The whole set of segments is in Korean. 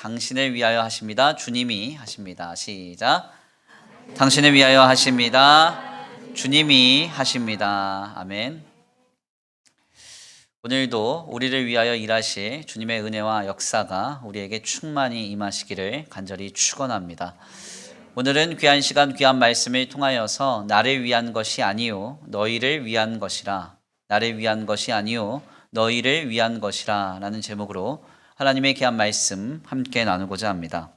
당신을 위하여 하십니다. 주님이 하십니다. 시작. 당신을 위하여 하십니다. 주님이 하십니다. 아멘. 오늘도 우리를 위하여 일하실 주님의 은혜와 역사가 우리에게 충만히 임하시기를 간절히 축원합니다. 오늘은 귀한 시간 귀한 말씀을 통하여서 나를 위한 것이 아니요 너희를 위한 것이라, 나를 위한 것이 아니요 너희를 위한 것이라 라는 제목으로 하나님의 귀한 말씀 함께 나누고자 합니다.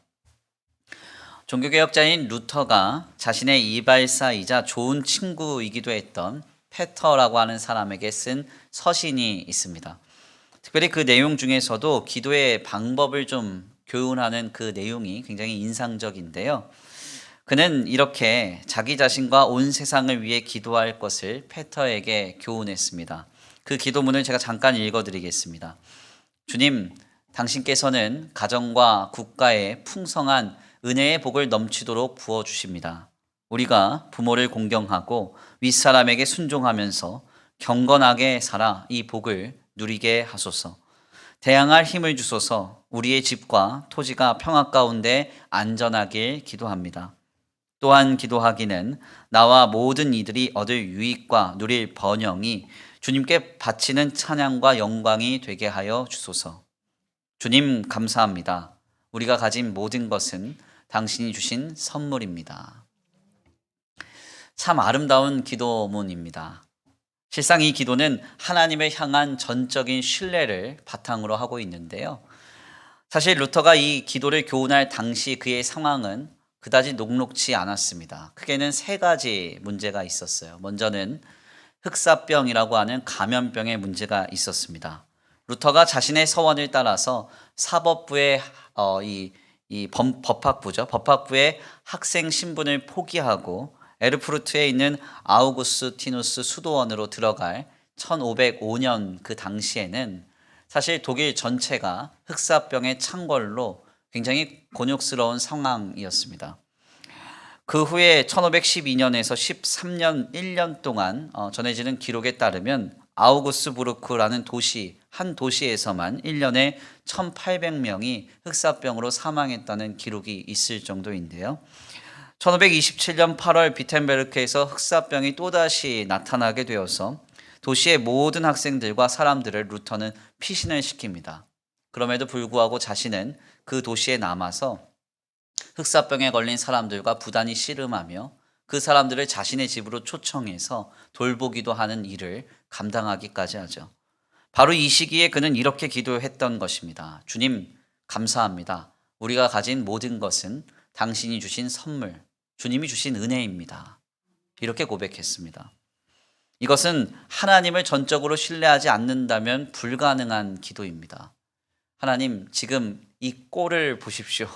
종교개혁자인 루터가 자신의 이발사이자 좋은 친구이기도 했던 페터라고 하는 사람에게 쓴 서신이 있습니다. 특별히 그 내용 중에서도 기도의 방법을 좀 교훈하는 그 내용이 굉장히 인상적인데요. 그는 이렇게 자기 자신과 온 세상을 위해 기도할 것을 페터에게 교훈했습니다. 그 기도문을 제가 잠깐 읽어드리겠습니다. 주님, 당신께서는 가정과 국가에 풍성한 은혜의 복을 넘치도록 부어주십니다. 우리가 부모를 공경하고 윗사람에게 순종하면서 경건하게 살아 이 복을 누리게 하소서. 대항할 힘을 주소서. 우리의 집과 토지가 평화 가운데 안전하길 기도합니다. 또한 기도하기는 나와 모든 이들이 얻을 유익과 누릴 번영이 주님께 바치는 찬양과 영광이 되게 하여 주소서. 주님 감사합니다. 우리가 가진 모든 것은 당신이 주신 선물입니다. 참 아름다운 기도문입니다. 실상 이 기도는 하나님을 향한 전적인 신뢰를 바탕으로 하고 있는데요. 사실 루터가 이 기도를 교훈할 당시 그의 상황은 그다지 녹록지 않았습니다. 크게는 세 가지 문제가 있었어요. 먼저는 흑사병이라고 하는 감염병의 문제가 있었습니다. 루터가 자신의 서원을 따라서 사법부의 법학부의 학생 신분을 포기하고 에르푸르트에 있는 아우구스티누스 수도원으로 들어갈 1505년 그 당시에는 사실 독일 전체가 흑사병의 창궐로 굉장히 곤욕스러운 상황이었습니다. 그 후에 1512년에서 13년 1년 동안 전해지는 기록에 따르면 아우구스부르크라는 한 도시에서만 1년에 1800명이 흑사병으로 사망했다는 기록이 있을 정도인데요. 1527년 8월 비텐베르크에서 흑사병이 또다시 나타나게 되어서 도시의 모든 학생들과 사람들을 루터는 피신을 시킵니다. 그럼에도 불구하고 자신은 그 도시에 남아서 흑사병에 걸린 사람들과 부단히 씨름하며 그 사람들을 자신의 집으로 초청해서 돌보기도 하는 일을 감당하기까지 하죠. 바로 이 시기에 그는 이렇게 기도했던 것입니다. 주님, 감사합니다. 우리가 가진 모든 것은 당신이 주신 선물, 주님이 주신 은혜입니다. 이렇게 고백했습니다. 이것은 하나님을 전적으로 신뢰하지 않는다면 불가능한 기도입니다. 하나님, 지금 이 꼴을 보십시오.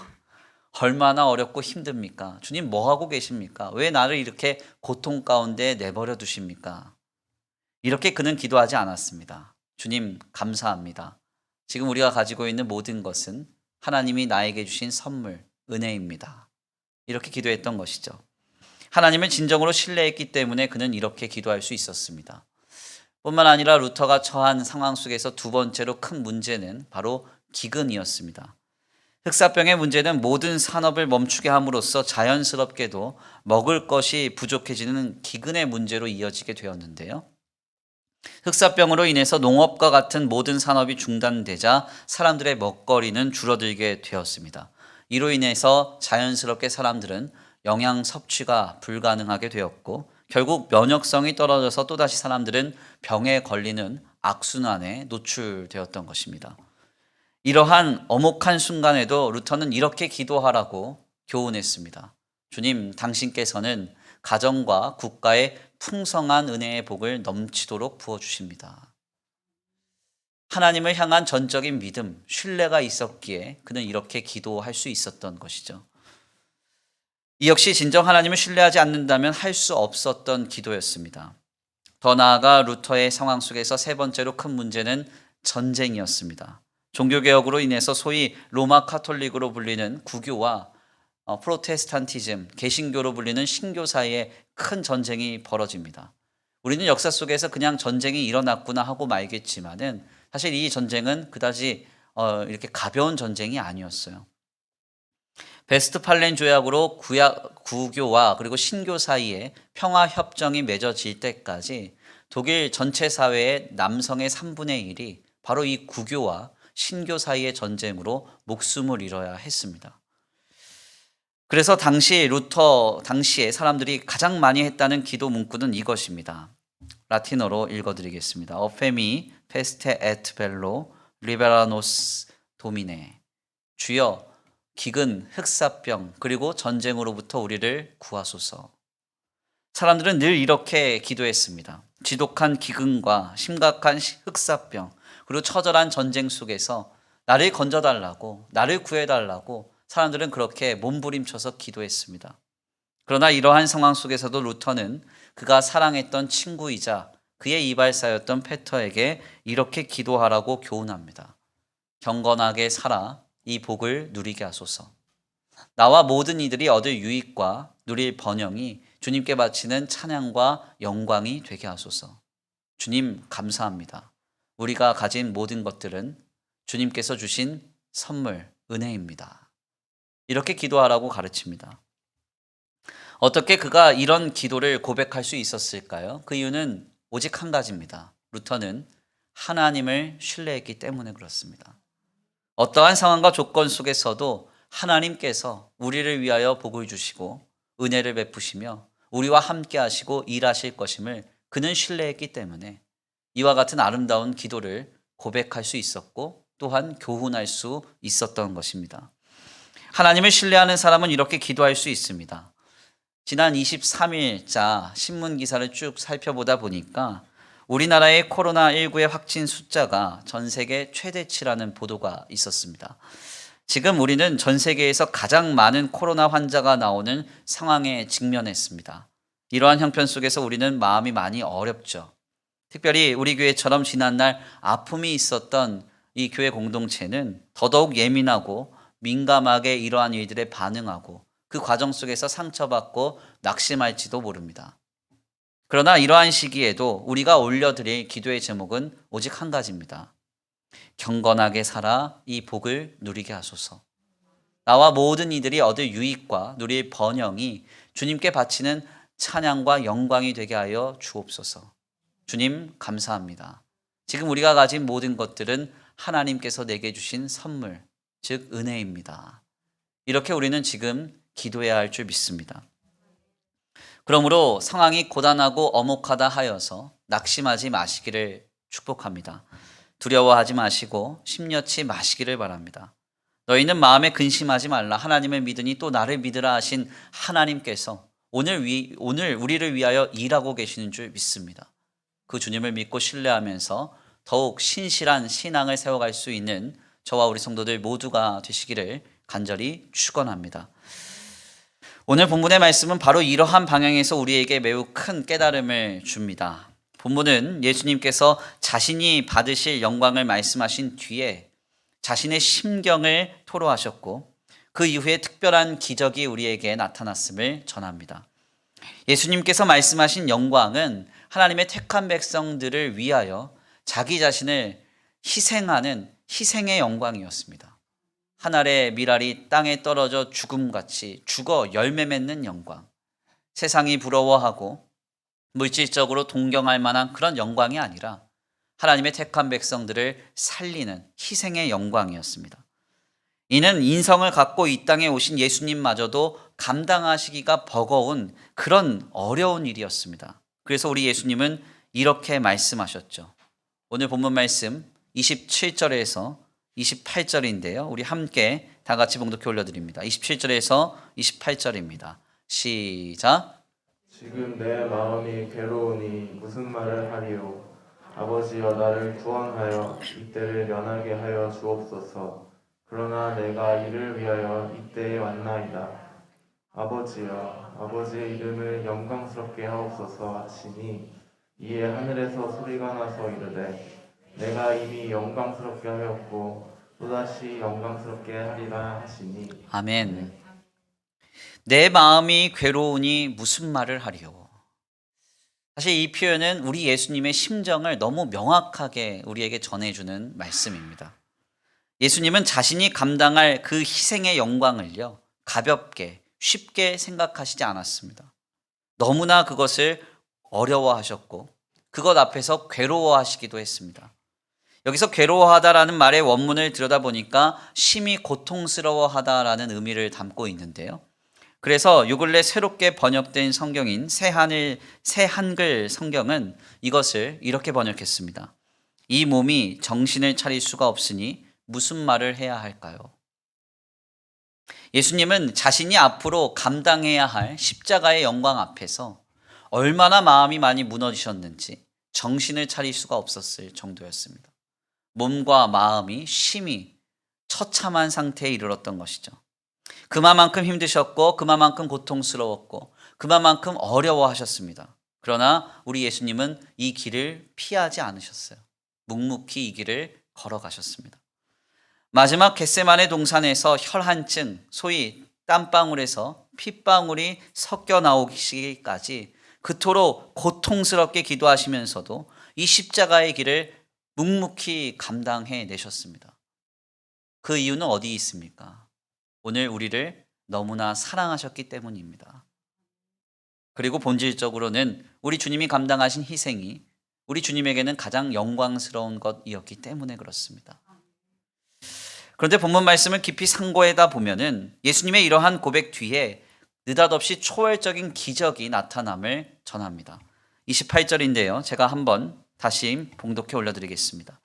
얼마나 어렵고 힘듭니까? 주님, 뭐 하고 계십니까? 왜 나를 이렇게 고통 가운데 내버려 두십니까? 이렇게 그는 기도하지 않았습니다. 주님, 감사합니다. 지금 우리가 가지고 있는 모든 것은 하나님이 나에게 주신 선물, 은혜입니다. 이렇게 기도했던 것이죠. 하나님을 진정으로 신뢰했기 때문에 그는 이렇게 기도할 수 있었습니다. 뿐만 아니라 루터가 처한 상황 속에서 두 번째로 큰 문제는 바로 기근이었습니다. 흑사병의 문제는 모든 산업을 멈추게 함으로써 자연스럽게도 먹을 것이 부족해지는 기근의 문제로 이어지게 되었는데요. 흑사병으로 인해서 농업과 같은 모든 산업이 중단되자 사람들의 먹거리는 줄어들게 되었습니다. 이로 인해서 자연스럽게 사람들은 영양 섭취가 불가능하게 되었고 결국 면역성이 떨어져서 또다시 사람들은 병에 걸리는 악순환에 노출되었던 것입니다. 이러한 엄혹한 순간에도 루터는 이렇게 기도하라고 교훈했습니다. 주님, 당신께서는 가정과 국가에 풍성한 은혜의 복을 넘치도록 부어주십니다. 하나님을 향한 전적인 믿음, 신뢰가 있었기에 그는 이렇게 기도할 수 있었던 것이죠. 이 역시 진정 하나님을 신뢰하지 않는다면 할 수 없었던 기도였습니다. 더 나아가 루터의 상황 속에서 세 번째로 큰 문제는 전쟁이었습니다. 종교개혁으로 인해서 소위 로마 카톨릭으로 불리는 구교와 프로테스탄티즘, 개신교로 불리는 신교 사이에 큰 전쟁이 벌어집니다. 우리는 역사 속에서 그냥 전쟁이 일어났구나 하고 말겠지만은 사실 이 전쟁은 그다지 이렇게 가벼운 전쟁이 아니었어요. 베스트팔렌 조약으로 구교와 그리고 신교 사이에 평화 협정이 맺어질 때까지 독일 전체 사회의 남성의 3분의 1이 바로 이 구교와 신교 사이의 전쟁으로 목숨을 잃어야 했습니다. 그래서 당시에 사람들이 가장 많이 했다는 기도 문구는 이것입니다. 라틴어로 읽어드리겠습니다. 어페미 페스테 에트 벨로 리베라노스 도미네. 주여 기근, 흑사병, 그리고 전쟁으로부터 우리를 구하소서. 사람들은 늘 이렇게 기도했습니다. 지독한 기근과 심각한 흑사병, 그리고 처절한 전쟁 속에서 나를 건져달라고, 나를 구해달라고 사람들은 그렇게 몸부림쳐서 기도했습니다. 그러나 이러한 상황 속에서도 루터는 그가 사랑했던 친구이자 그의 이발사였던 페터에게 이렇게 기도하라고 교훈합니다. 경건하게 살아 이 복을 누리게 하소서. 나와 모든 이들이 얻을 유익과 누릴 번영이 주님께 바치는 찬양과 영광이 되게 하소서. 주님 감사합니다. 우리가 가진 모든 것들은 주님께서 주신 선물, 은혜입니다. 이렇게 기도하라고 가르칩니다. 어떻게 그가 이런 기도를 고백할 수 있었을까요? 그 이유는 오직 한 가지입니다. 루터는 하나님을 신뢰했기 때문에 그렇습니다. 어떠한 상황과 조건 속에서도 하나님께서 우리를 위하여 복을 주시고 은혜를 베푸시며 우리와 함께 하시고 일하실 것임을 그는 신뢰했기 때문에 이와 같은 아름다운 기도를 고백할 수 있었고 또한 교훈할 수 있었던 것입니다. 하나님을 신뢰하는 사람은 이렇게 기도할 수 있습니다. 지난 23일자 신문 기사를 쭉 살펴보다 보니까 우리나라의 코로나19의 확진 숫자가 전 세계 최대치라는 보도가 있었습니다. 지금 우리는 전 세계에서 가장 많은 코로나 환자가 나오는 상황에 직면했습니다. 이러한 형편 속에서 우리는 마음이 많이 어렵죠. 특별히 우리 교회처럼 지난날 아픔이 있었던 이 교회 공동체는 더더욱 예민하고 민감하게 이러한 일들에 반응하고 그 과정 속에서 상처받고 낙심할지도 모릅니다. 그러나 이러한 시기에도 우리가 올려드릴 기도의 제목은 오직 한 가지입니다. 경건하게 살아 이 복을 누리게 하소서. 나와 모든 이들이 얻을 유익과 누릴 번영이 주님께 바치는 찬양과 영광이 되게 하여 주옵소서. 주님 감사합니다. 지금 우리가 가진 모든 것들은 하나님께서 내게 주신 선물, 즉 은혜입니다. 이렇게 우리는 지금 기도해야 할 줄 믿습니다. 그러므로 상황이 고단하고 엄혹하다 하여서 낙심하지 마시기를 축복합니다. 두려워하지 마시고 심려치 마시기를 바랍니다. 너희는 마음에 근심하지 말라. 하나님을 믿으니 또 나를 믿으라 하신 하나님께서 오늘 우리를 위하여 일하고 계시는 줄 믿습니다. 그 주님을 믿고 신뢰하면서 더욱 신실한 신앙을 세워갈 수 있는 저와 우리 성도들 모두가 되시기를 간절히 축원합니다. 오늘 본문의 말씀은 바로 이러한 방향에서 우리에게 매우 큰 깨달음을 줍니다. 본문은 예수님께서 자신이 받으실 영광을 말씀하신 뒤에 자신의 심경을 토로하셨고 그 이후에 특별한 기적이 우리에게 나타났음을 전합니다. 예수님께서 말씀하신 영광은 하나님의 택한 백성들을 위하여 자기 자신을 희생하는 희생의 영광이었습니다. 한 알의 밀알이 땅에 떨어져 죽음같이 죽어 열매 맺는 영광, 세상이 부러워하고 물질적으로 동경할 만한 그런 영광이 아니라 하나님의 택한 백성들을 살리는 희생의 영광이었습니다. 이는 인성을 갖고 이 땅에 오신 예수님마저도 감당하시기가 버거운 그런 어려운 일이었습니다. 그래서 우리 예수님은 이렇게 말씀하셨죠. 오늘 본문 말씀 27절에서 28절인데요. 우리 함께 다 같이 봉독해 올려드립니다. 27절에서 28절입니다. 시작. 지금 내 마음이 괴로우니 무슨 말을 하리요. 아버지여 나를 구원하여 이때를 면하게 하여 주옵소서. 그러나 내가 이를 위하여 이때에 왔나이다. 아버지여 아버지의 이름을 영광스럽게 하옵소서 하시니 이에 하늘에서 소리가 나서 이르되 내가 이미 영광스럽게 하였고 또다시 영광스럽게 하리라 하시니 아멘. 내 마음이 괴로우니 무슨 말을 하리요. 사실 이 표현은 우리 예수님의 심정을 너무 명확하게 우리에게 전해주는 말씀입니다. 예수님은 자신이 감당할 그 희생의 영광을요 가볍게 쉽게 생각하시지 않았습니다. 너무나 그것을 어려워하셨고 그것 앞에서 괴로워하시기도 했습니다. 여기서 괴로워하다라는 말의 원문을 들여다보니까 심히 고통스러워하다라는 의미를 담고 있는데요. 그래서 요 근래 새롭게 번역된 성경인 새한글 성경은 이것을 이렇게 번역했습니다. 이 몸이 정신을 차릴 수가 없으니 무슨 말을 해야 할까요? 예수님은 자신이 앞으로 감당해야 할 십자가의 영광 앞에서 얼마나 마음이 많이 무너지셨는지 정신을 차릴 수가 없었을 정도였습니다. 몸과 마음이 심히 처참한 상태에 이르렀던 것이죠. 그만큼 힘드셨고 그만큼 고통스러웠고 그만큼 어려워하셨습니다. 그러나 우리 예수님은 이 길을 피하지 않으셨어요. 묵묵히 이 길을 걸어가셨습니다. 마지막 겟세마네 동산에서 혈한증, 소위 땀방울에서 핏방울이 섞여 나오기까지 그토록 고통스럽게 기도하시면서도 이 십자가의 길을 묵묵히 감당해 내셨습니다. 그 이유는 어디 있습니까? 오늘 우리를 너무나 사랑하셨기 때문입니다. 그리고 본질적으로는 우리 주님이 감당하신 희생이 우리 주님에게는 가장 영광스러운 것이었기 때문에 그렇습니다. 그런데 본문 말씀을 깊이 상고하다 보면은 예수님의 이러한 고백 뒤에 느닷없이 초월적인 기적이 나타남을 전합니다. 28절인데요. 제가 한번 다시 봉독해 올려드리겠습니다.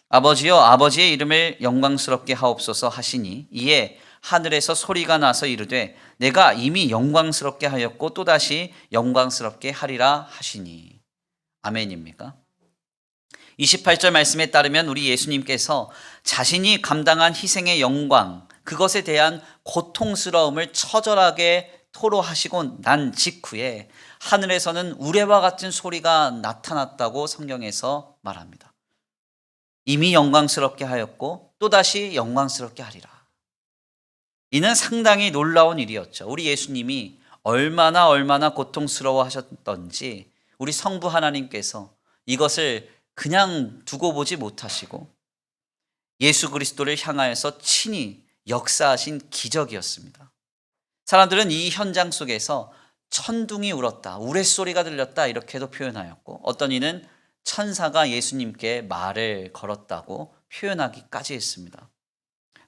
아버지여 아버지의 이름을 영광스럽게 하옵소서 하시니 이에 하늘에서 소리가 나서 이르되 내가 이미 영광스럽게 하였고 또다시 영광스럽게 하리라 하시니. 아멘입니까? 28절 말씀에 따르면 우리 예수님께서 자신이 감당한 희생의 영광, 그것에 대한 고통스러움을 처절하게 토로하시고 난 직후에 하늘에서는 우레와 같은 소리가 나타났다고 성경에서 말합니다. 이미 영광스럽게 하였고 또다시 영광스럽게 하리라. 이는 상당히 놀라운 일이었죠. 우리 예수님이 얼마나 고통스러워 하셨던지 우리 성부 하나님께서 이것을 그냥 두고 보지 못하시고 예수 그리스도를 향하여서 친히 역사하신 기적이었습니다. 사람들은 이 현장 속에서 천둥이 울었다, 우레소리가 들렸다 이렇게도 표현하였고 어떤 이는 천사가 예수님께 말을 걸었다고 표현하기까지 했습니다.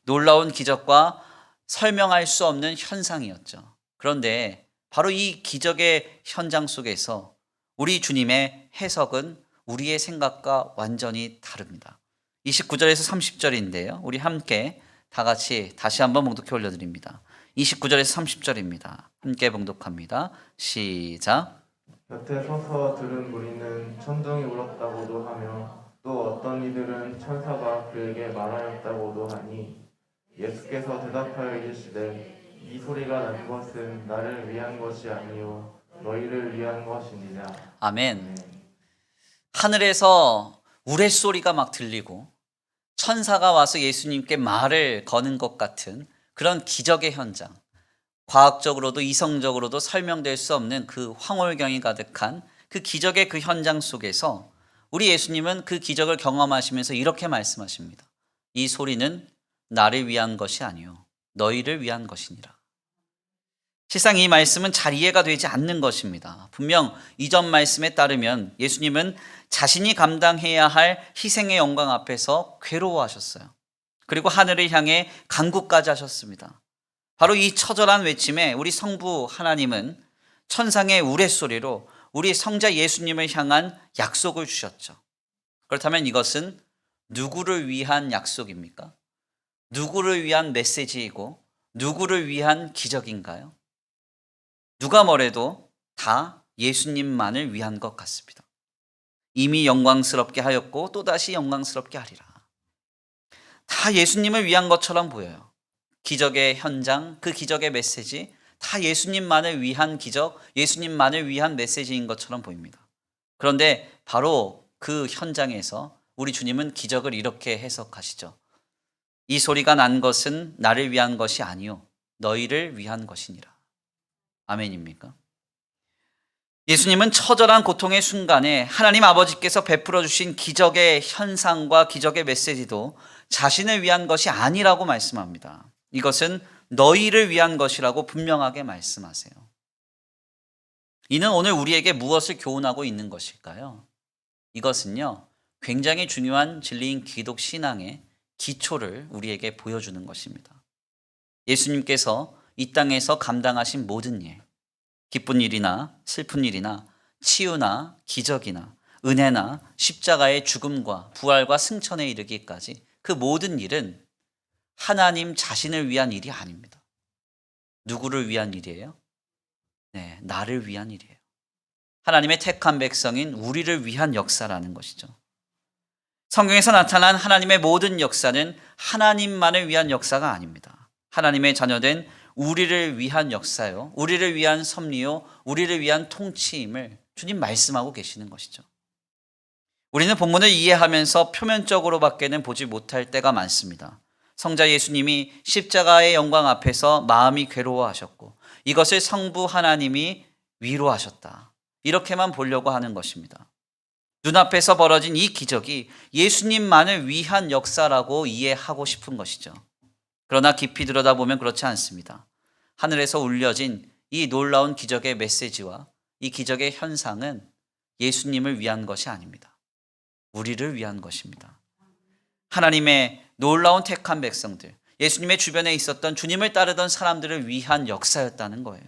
놀라운 기적과 설명할 수 없는 현상이었죠. 그런데 바로 이 기적의 현장 속에서 우리 주님의 해석은 우리의 생각과 완전히 다릅니다. 29절에서 30절인데요. 우리 함께 다 같이 다시 한번 봉독해 올려드립니다. 29절에서 30절입니다. 함께 봉독합니다. 시작. 곁에 서서 들은 무리는 천둥이 울었다고도 하며 또 어떤 이들은 천사가 그에게 말하였다고도 하니 예수께서 대답하여 이르시되 이 소리가 난 것은 나를 위한 것이 아니요 너희를 위한 것이니라. 아멘. 하늘에서 우레소리가 막 들리고 천사가 와서 예수님께 말을 거는 것 같은 그런 기적의 현장, 과학적으로도 이성적으로도 설명될 수 없는 그 황홀경이 가득한 그 기적의 그 현장 속에서 우리 예수님은 그 기적을 경험하시면서 이렇게 말씀하십니다. 이 소리는 나를 위한 것이 아니요 너희를 위한 것이니라. 실상 이 말씀은 잘 이해가 되지 않는 것입니다. 분명 이전 말씀에 따르면 예수님은 자신이 감당해야 할 희생의 영광 앞에서 괴로워하셨어요. 그리고 하늘을 향해 간구까지 하셨습니다. 바로 이 처절한 외침에 우리 성부 하나님은 천상의 우레소리로 우리 성자 예수님을 향한 약속을 주셨죠. 그렇다면 이것은 누구를 위한 약속입니까? 누구를 위한 메시지이고 누구를 위한 기적인가요? 누가 뭐래도 다 예수님만을 위한 것 같습니다. 이미 영광스럽게 하였고 또다시 영광스럽게 하리라. 다 예수님을 위한 것처럼 보여요. 기적의 현장, 그 기적의 메시지, 다 예수님만을 위한 기적, 예수님만을 위한 메시지인 것처럼 보입니다. 그런데 바로 그 현장에서 우리 주님은 기적을 이렇게 해석하시죠. 이 소리가 난 것은 나를 위한 것이 아니요 너희를 위한 것이니라. 아멘입니까? 예수님은 처절한 고통의 순간에 하나님 아버지께서 베풀어 주신 기적의 현상과 기적의 메시지도 자신을 위한 것이 아니라고 말씀합니다. 이것은 너희를 위한 것이라고 분명하게 말씀하세요. 이는 오늘 우리에게 무엇을 교훈하고 있는 것일까요? 이것은요, 굉장히 중요한 진리인 기독 신앙의 기초를 우리에게 보여주는 것입니다. 예수님께서 이 땅에서 감당하신 모든 일, 기쁜 일이나 슬픈 일이나 치유나 기적이나 은혜나 십자가의 죽음과 부활과 승천에 이르기까지 그 모든 일은 하나님 자신을 위한 일이 아닙니다. 누구를 위한 일이에요? 네, 나를 위한 일이에요. 하나님의 택한 백성인 우리를 위한 역사라는 것이죠. 성경에서 나타난 하나님의 모든 역사는 하나님만을 위한 역사가 아닙니다. 하나님의 자녀된 우리를 위한 역사요, 우리를 위한 섭리요, 우리를 위한 통치임을 주님 말씀하고 계시는 것이죠. 우리는 본문을 이해하면서 표면적으로밖에는 보지 못할 때가 많습니다. 성자 예수님이 십자가의 영광 앞에서 마음이 괴로워하셨고 이것을 성부 하나님이 위로하셨다, 이렇게만 보려고 하는 것입니다. 눈앞에서 벌어진 이 기적이 예수님만을 위한 역사라고 이해하고 싶은 것이죠. 그러나 깊이 들여다보면 그렇지 않습니다. 하늘에서 울려진 이 놀라운 기적의 메시지와 이 기적의 현상은 예수님을 위한 것이 아닙니다. 우리를 위한 것입니다. 하나님의 놀라운 택한 백성들, 예수님의 주변에 있었던 주님을 따르던 사람들을 위한 역사였다는 거예요.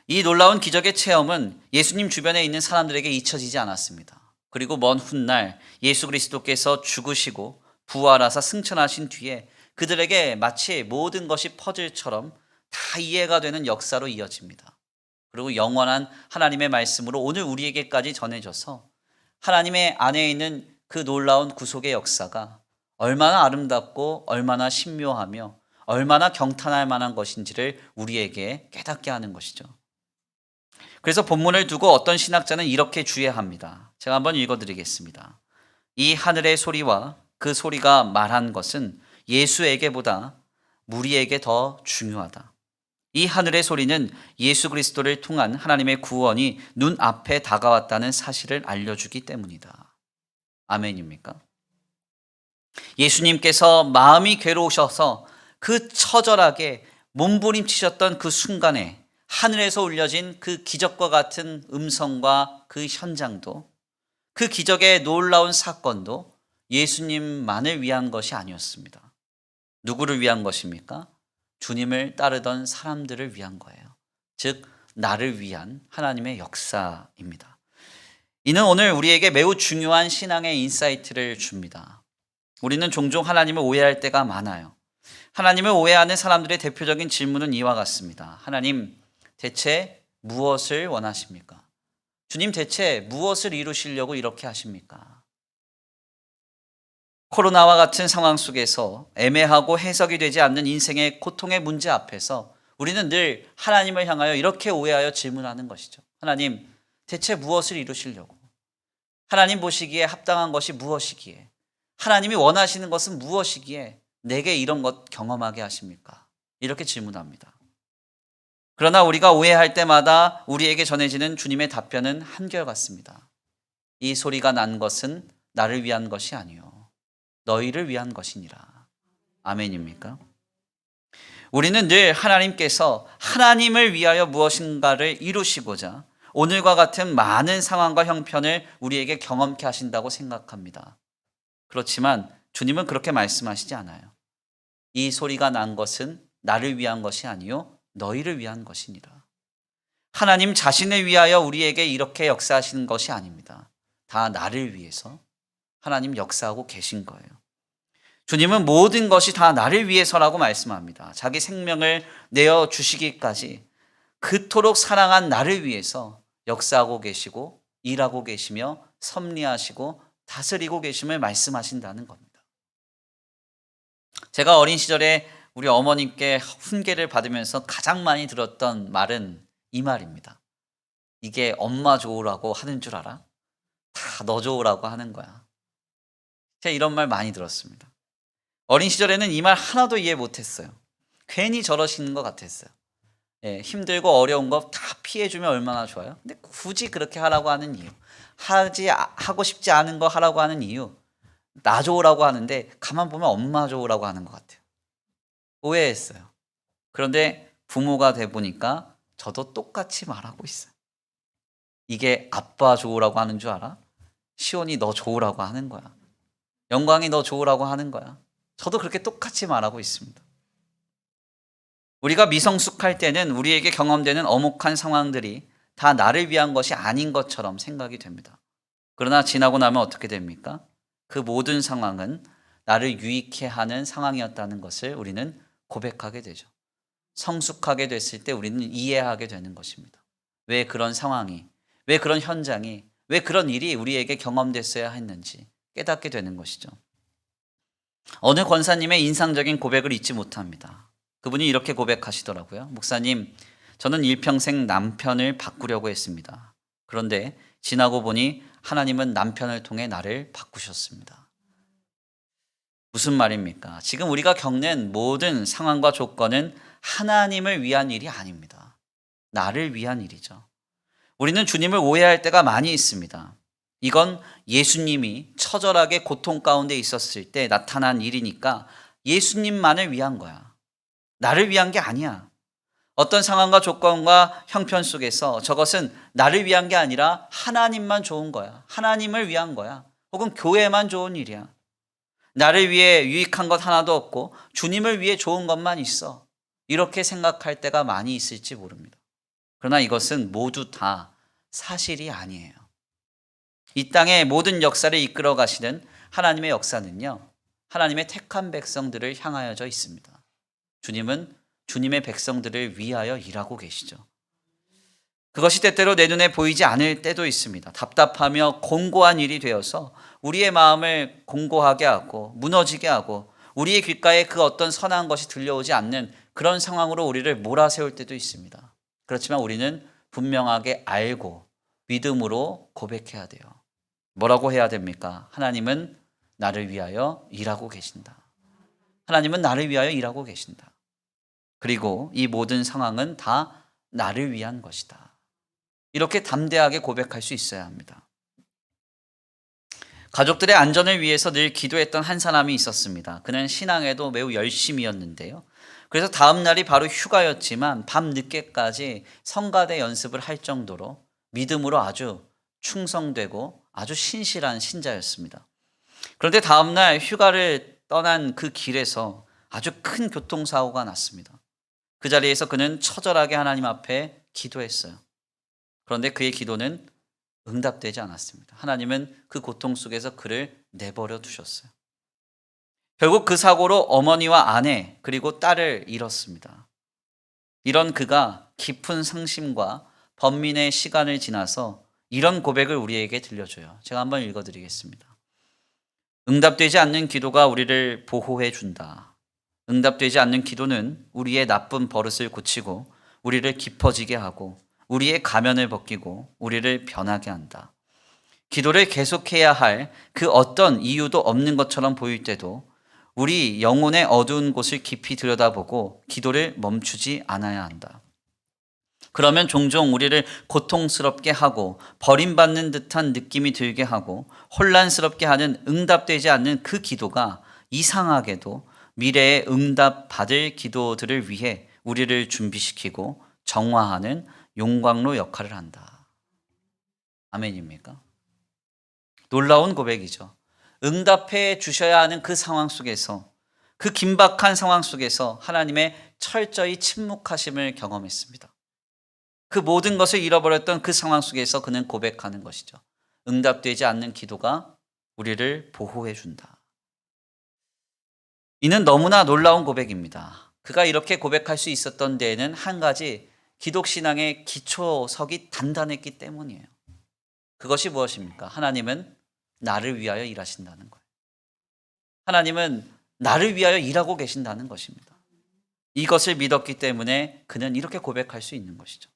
이 놀라운 기적의 체험은 예수님 주변에 있는 사람들에게 잊혀지지 않았습니다. 그리고 먼 훗날 예수 그리스도께서 죽으시고 부활하사 승천하신 뒤에 그들에게 마치 모든 것이 퍼즐처럼 다 이해가 되는 역사로 이어집니다. 그리고 영원한 하나님의 말씀으로 오늘 우리에게까지 전해져서 하나님의 안에 있는 그 놀라운 구속의 역사가 얼마나 아름답고 얼마나 신묘하며 얼마나 경탄할 만한 것인지를 우리에게 깨닫게 하는 것이죠. 그래서 본문을 두고 어떤 신학자는 이렇게 주의합니다. 제가 한번 읽어드리겠습니다. 이 하늘의 소리와 그 소리가 말한 것은 예수에게보다 무리에게 더 중요하다. 이 하늘의 소리는 예수 그리스도를 통한 하나님의 구원이 눈앞에 다가왔다는 사실을 알려주기 때문이다. 아멘입니까? 예수님께서 마음이 괴로우셔서 그 처절하게 몸부림치셨던 그 순간에 하늘에서 울려진 그 기적과 같은 음성과 그 현장도, 그 기적의 놀라운 사건도 예수님만을 위한 것이 아니었습니다. 누구를 위한 것입니까? 주님을 따르던 사람들을 위한 거예요. 즉 나를 위한 하나님의 역사입니다. 이는 오늘 우리에게 매우 중요한 신앙의 인사이트를 줍니다. 우리는 종종 하나님을 오해할 때가 많아요. 하나님을 오해하는 사람들의 대표적인 질문은 이와 같습니다. 하나님, 대체 무엇을 원하십니까? 주님, 대체 무엇을 이루시려고 이렇게 하십니까? 코로나와 같은 상황 속에서 애매하고 해석이 되지 않는 인생의 고통의 문제 앞에서 우리는 늘 하나님을 향하여 이렇게 오해하여 질문하는 것이죠. 하나님, 대체 무엇을 이루시려고? 하나님 보시기에 합당한 것이 무엇이기에? 하나님이 원하시는 것은 무엇이기에 내게 이런 것 경험하게 하십니까? 이렇게 질문합니다. 그러나 우리가 오해할 때마다 우리에게 전해지는 주님의 답변은 한결같습니다. 이 소리가 난 것은 나를 위한 것이 아니요 너희를 위한 것이니라. 아멘입니까? 우리는 늘 하나님께서 하나님을 위하여 무엇인가를 이루시고자 오늘과 같은 많은 상황과 형편을 우리에게 경험케 하신다고 생각합니다. 그렇지만 주님은 그렇게 말씀하시지 않아요. 이 소리가 난 것은 나를 위한 것이 아니요 너희를 위한 것이니라. 하나님 자신을 위하여 우리에게 이렇게 역사하시는 것이 아닙니다. 다 나를 위해서 하나님 역사하고 계신 거예요. 주님은 모든 것이 다 나를 위해서라고 말씀합니다. 자기 생명을 내어 주시기까지 그토록 사랑한 나를 위해서 역사하고 계시고 일하고 계시며 섭리하시고 다스리고 계심을 말씀하신다는 겁니다. 제가 어린 시절에 우리 어머님께 훈계를 받으면서 가장 많이 들었던 말은 이 말입니다. 이게 엄마 좋으라고 하는 줄 알아? 다 너 좋으라고 하는 거야. 제가 이런 말 많이 들었습니다. 어린 시절에는 이 말 하나도 이해 못했어요. 괜히 저러시는 것 같았어요. 힘들고 어려운 거 다 피해주면 얼마나 좋아요. 근데 굳이 그렇게 하라고 하는 이유, 하고 싶지 않은 거 하라고 하는 이유, 나 좋으라고 하는데 가만 보면 엄마 좋으라고 하는 것 같아요. 오해했어요. 그런데 부모가 돼 보니까 저도 똑같이 말하고 있어요. 이게 아빠 좋으라고 하는 줄 알아? 시온이 너 좋으라고 하는 거야. 영광이 너 좋으라고 하는 거야. 저도 그렇게 똑같이 말하고 있습니다. 우리가 미성숙할 때는 우리에게 경험되는 엄혹한 상황들이 다 나를 위한 것이 아닌 것처럼 생각이 됩니다. 그러나 지나고 나면 어떻게 됩니까? 그 모든 상황은 나를 유익해 하는 상황이었다는 것을 우리는 고백하게 되죠. 성숙하게 됐을 때 우리는 이해하게 되는 것입니다. 왜 그런 상황이, 왜 그런 현장이, 왜 그런 일이 우리에게 경험됐어야 했는지 깨닫게 되는 것이죠. 어느 권사님의 인상적인 고백을 잊지 못합니다. 그분이 이렇게 고백하시더라고요. 목사님, 저는 일평생 남편을 바꾸려고 했습니다. 그런데 지나고 보니 하나님은 남편을 통해 나를 바꾸셨습니다. 무슨 말입니까? 지금 우리가 겪는 모든 상황과 조건은 하나님을 위한 일이 아닙니다. 나를 위한 일이죠. 우리는 주님을 오해할 때가 많이 있습니다. 이건 예수님이 처절하게 고통 가운데 있었을 때 나타난 일이니까 예수님만을 위한 거야. 나를 위한 게 아니야. 어떤 상황과 조건과 형편 속에서 저것은 나를 위한 게 아니라 하나님만 좋은 거야. 하나님을 위한 거야. 혹은 교회만 좋은 일이야. 나를 위해 유익한 것 하나도 없고 주님을 위해 좋은 것만 있어. 이렇게 생각할 때가 많이 있을지 모릅니다. 그러나 이것은 모두 다 사실이 아니에요. 이 땅의 모든 역사를 이끌어 가시는 하나님의 역사는요, 하나님의 택한 백성들을 향하여져 있습니다. 주님은 주님의 백성들을 위하여 일하고 계시죠. 그것이 때때로 내 눈에 보이지 않을 때도 있습니다. 답답하며 공고한 일이 되어서 우리의 마음을 공고하게 하고 무너지게 하고 우리의 귓가에 그 어떤 선한 것이 들려오지 않는 그런 상황으로 우리를 몰아세울 때도 있습니다. 그렇지만 우리는 분명하게 알고 믿음으로 고백해야 돼요. 뭐라고 해야 됩니까? 하나님은 나를 위하여 일하고 계신다. 하나님은 나를 위하여 일하고 계신다. 그리고 이 모든 상황은 다 나를 위한 것이다. 이렇게 담대하게 고백할 수 있어야 합니다. 가족들의 안전을 위해서 늘 기도했던 한 사람이 있었습니다. 그는 신앙에도 매우 열심이었는데요. 그래서 다음 날이 바로 휴가였지만 밤 늦게까지 성가대 연습을 할 정도로 믿음으로 아주 충성되고 아주 신실한 신자였습니다. 그런데 다음 날 휴가를 떠난 그 길에서 아주 큰 교통사고가 났습니다. 그 자리에서 그는 처절하게 하나님 앞에 기도했어요. 그런데 그의 기도는 응답되지 않았습니다. 하나님은 그 고통 속에서 그를 내버려 두셨어요. 결국 그 사고로 어머니와 아내 그리고 딸을 잃었습니다. 이런 그가 깊은 상심과 번민의 시간을 지나서 이런 고백을 우리에게 들려줘요. 제가 한번 읽어드리겠습니다. 응답되지 않는 기도가 우리를 보호해 준다. 응답되지 않는 기도는 우리의 나쁜 버릇을 고치고 우리를 깊어지게 하고 우리의 가면을 벗기고 우리를 변하게 한다. 기도를 계속해야 할 그 어떤 이유도 없는 것처럼 보일 때도 우리 영혼의 어두운 곳을 깊이 들여다보고 기도를 멈추지 않아야 한다. 그러면 종종 우리를 고통스럽게 하고 버림받는 듯한 느낌이 들게 하고 혼란스럽게 하는 응답되지 않는 그 기도가 이상하게도 미래에 응답받을 기도들을 위해 우리를 준비시키고 정화하는 용광로 역할을 한다. 아멘입니까? 놀라운 고백이죠. 응답해 주셔야 하는 그 상황 속에서, 그 긴박한 상황 속에서 하나님의 철저히 침묵하심을 경험했습니다. 그 모든 것을 잃어버렸던 그 상황 속에서 그는 고백하는 것이죠. 응답되지 않는 기도가 우리를 보호해 준다. 이는 너무나 놀라운 고백입니다. 그가 이렇게 고백할 수 있었던 데에는 한 가지 기독신앙의 기초석이 단단했기 때문이에요. 그것이 무엇입니까? 하나님은 나를 위하여 일하신다는 거예요. 하나님은 나를 위하여 일하고 계신다는 것입니다. 이것을 믿었기 때문에 그는 이렇게 고백할 수 있는 것이죠.